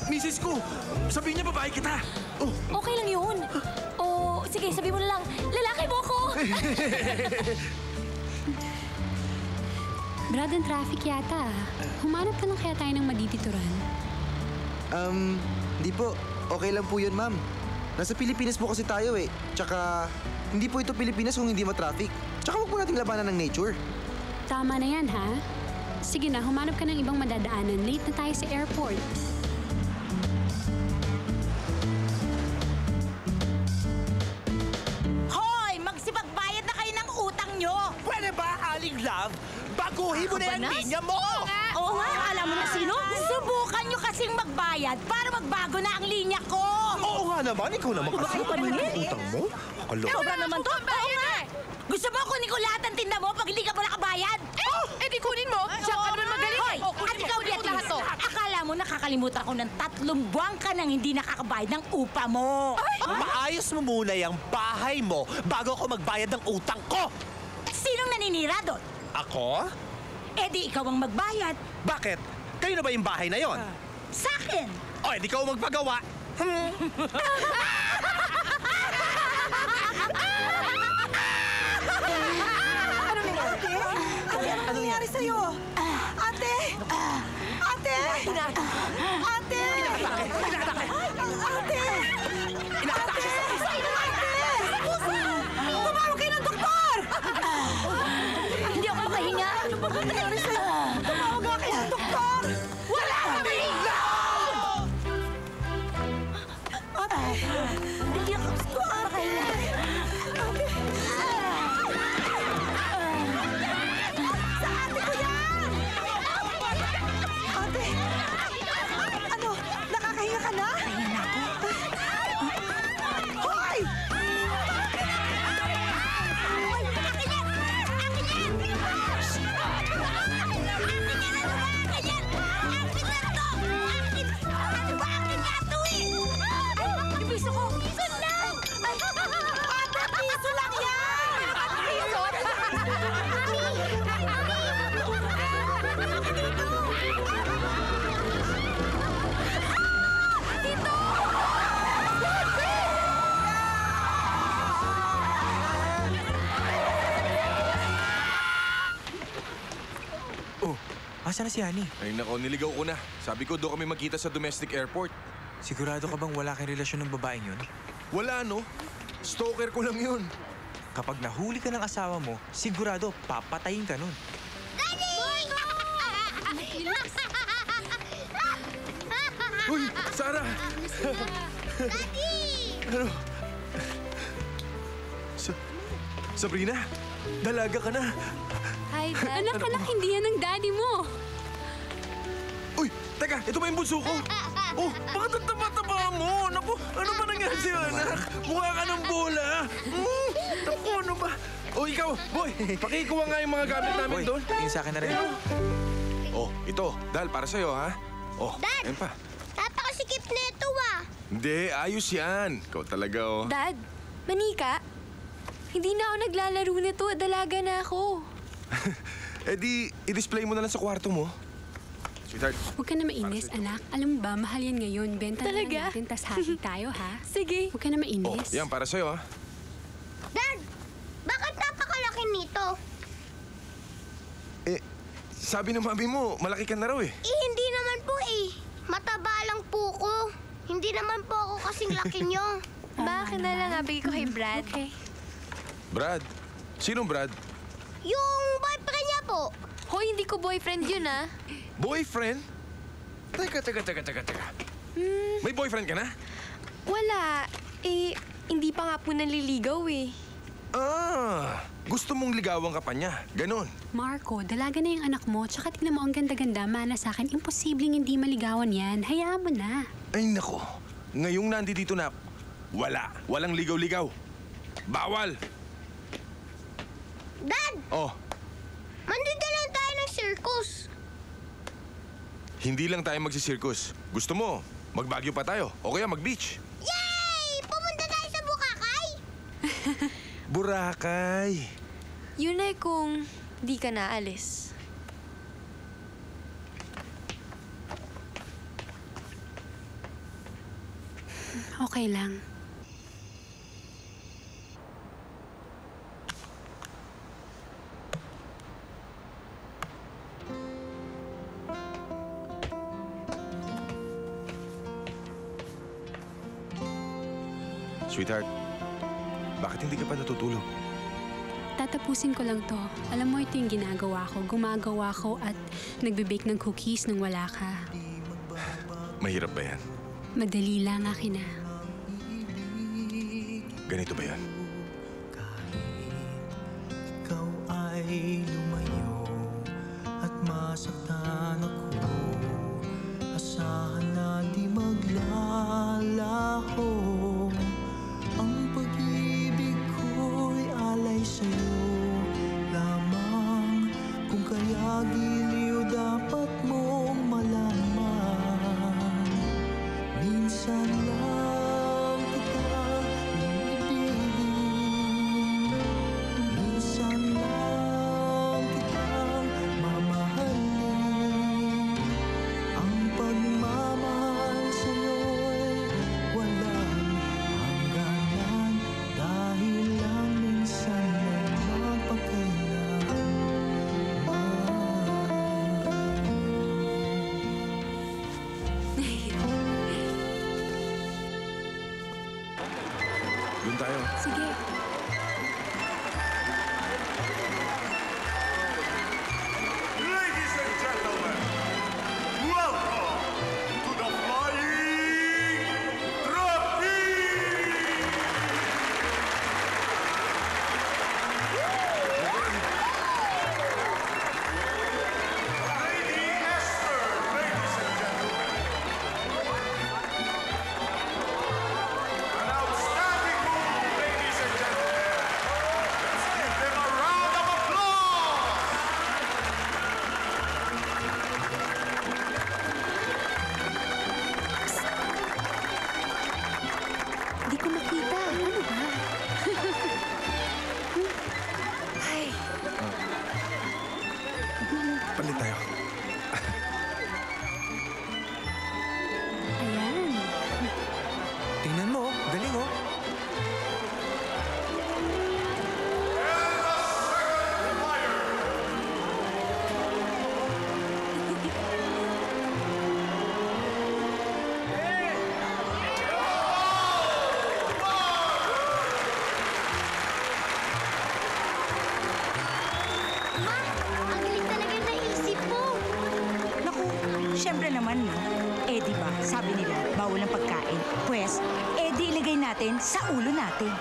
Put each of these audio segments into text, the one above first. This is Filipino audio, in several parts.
misis ko. Sabihin niya babae kita. Oh. Okay lang yun. O, sige, sabi mo na lang, lalaki mo ko! Brad, ang traffic yata. Humanap ka lang kaya tayo ng maditituran. Hindi po. Okay lang po yun, ma'am. Nasa Pilipinas po kasi tayo eh. Tsaka, hindi po ito Pilipinas kung hindi ma-traffic. Tsaka huwag po nating labanan ng nature. Tama na yan, ha? Sige na, humanap ka ng ibang madadaanan. Late na tayo sa airport. Hoy! Magsipagbayad na kayo ng utang nyo! Pwede ba, Aling Love? Baguhin mo na yung linya mo! Oo nga, alam mo na sino? Subukan nyo kasing magbayad para magbago na ang linya ko! Oo nga naman, ikaw naman kasi. Bakit naman yan? Utang mo? Sobra naman to? Oo nga! Gusto mo kunin ko lahat ng tinda mo pag hindi ka pa nakabayad? Di kunin mo. Siya ka naman magaling. Hoy! At ikaw, Beatrice, akala mo nakakalimutan ko ng 3 buwan ka nang hindi nakakabayad ng upa mo. Maayos mo muna yung bahay mo bago ako magbayad ng utang ko! Sinong naninira doon? Ako? Eh di ikaw ang magbayad. Bakit? Kayo na ba yung bahay na yon? Sa akin! O, hindi ka magpagawa. Ano nangyari sa'yo? Ate! Ate! Ate! Ate! Tumawag kayo ng doktor! Hindi ako makahinga. Ano ba nangyari sa'yo? Tumawag nga kayo ng doktor! Wala kami! Ate! Hindi ako makahinga. Nakakahinga ka na? Pahinga na ako. Hoy! Akin yan! Akin yan! Akin yan! Akin na to! Akin! Ano ba? Akin nga to eh! Ay! Yung piso ko! Piso lang! Ate, piso lang yan! Piso? Asa na si Honey? Ay nako, niligaw ko na. Sabi ko doon kami magkita sa domestic airport. Sigurado ka bang wala kang relasyon ng babaeng yun? Wala no. Stalker ko lang yun. Kapag nahuli ka ng asawa mo, sigurado papatayin ka nun. Uy, Sarah! Daddy! Ano? Sabrina, dalaga ka na. Hi, Dad. Anak, hindi yan ang daddy mo. Uy, teka, ito ba yung bunso ko? Oh, bakit ang taba-taba mo? Naku, ano ba nangyari sa'yo, anak? Mukha ka ng bola. Naku, ano ba? O ikaw, boy, pakikuha nga yung mga gamit namin Boy, doon. tingin sa akin na rin. Oh, ito, Dal, para sa'yo, ha? Oh, Dad! ayun pa. Napakasikip nito ah! Hindi, ayos yan. Ikaw talaga, oh. Dad, manika. Hindi na ako naglalaro nito. Dalaga na ako. Eh di, i-display mo na lang sa kwarto mo. Sweetheart. Huwag ka na mainis, anak. Alam mo ba, mahal yan ngayon. Benta na lang Talaga? natin, tas happy tayo, ha? Sige. Huwag ka na Oh, mainis. yan, para sa'yo, ha? Dad! Bakit napakalaki nito? Eh, sabi ng mami mo, malaki ka na raw, eh. Eh, hindi naman po eh. Mataba lang po ko. Hindi naman po ako kasing laki nyo. Bakit na lang abigay ko kay Brad? Okay. Brad? Sinong Brad? Yung boyfriend niya po. Hoy, hindi ko boyfriend yun, ah. Boyfriend? Teka. May boyfriend ka na? Wala. Eh, hindi pa nga po naliligaw, eh. Ah, gusto mong ligawan ka pa niya. Ganon. Marco, dalaga na yung anak mo. Tsaka tignan mo ang ganda-ganda. Mana sa akin, imposibleng hindi maligawan yan. Hayaan mo na. Ay, nako. Ngayong nandito na, walang ligaw-ligaw. Bawal. Dad! Oh, Mandito lang tayo ng circus. hindi lang tayo magsisirkus. Gusto mo, magbagyo pa tayo o kaya mag-beach. Yay! Pumunta tayo sa Bukakay! Boracay. Yun ay kung di ka naalis. Okay lang. Sweetheart, bakit hindi ka pa natutulog? Tatapusin ko lang to. Alam mo, ito yung ginagawa ko. Gumagawa ko at nagbe-bake ng cookies nang wala ka. Mahirap ba yan? Madali lang, akin na. Ganito ba yan? Ikaw ay lumayo at masaktan ako. Asahan na di maglalaho. Ang pag-ibig ko'y alay sa'yo lamang. Kung kaya giliw dapat mong malaman. Minsan lang kita ibigin. Minsan lang kitang mamahalin. Ang pagmamahal sa'yo'y walang hangganan. Dahil lang minsan lang mapagkailanman. Doon tayo. Sige. Ladies and gentlemen, welcome to the Flying Trapeze! Lady Esther, ladies and gentlemen. An outstanding move, ladies and gentlemen. Let's give them a round of applause! Di ko makita. Ano ba? Ay, Palit tayo. ayan. Tingnan mo, galing oh. Ang galing talaga naisip mo. Naku, syempre naman, no? Eh, di ba, sabi nila, bawal ang pagkain. Pwes, eh, di ilagay natin sa ulo natin.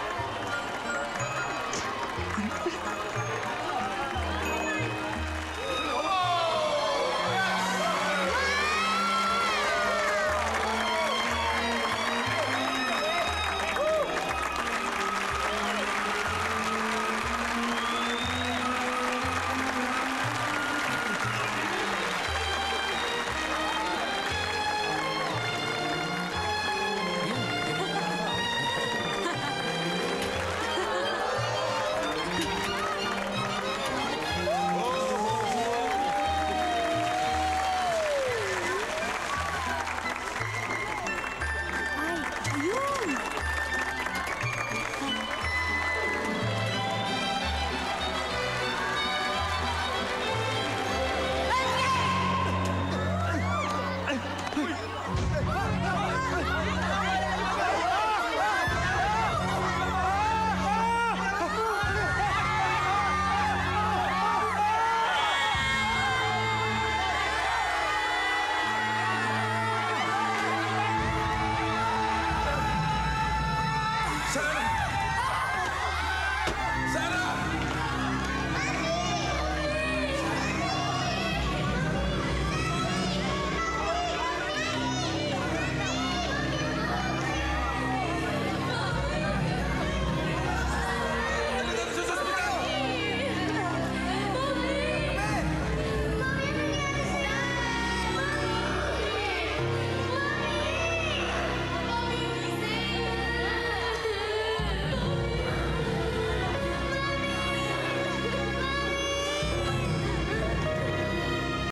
Saan?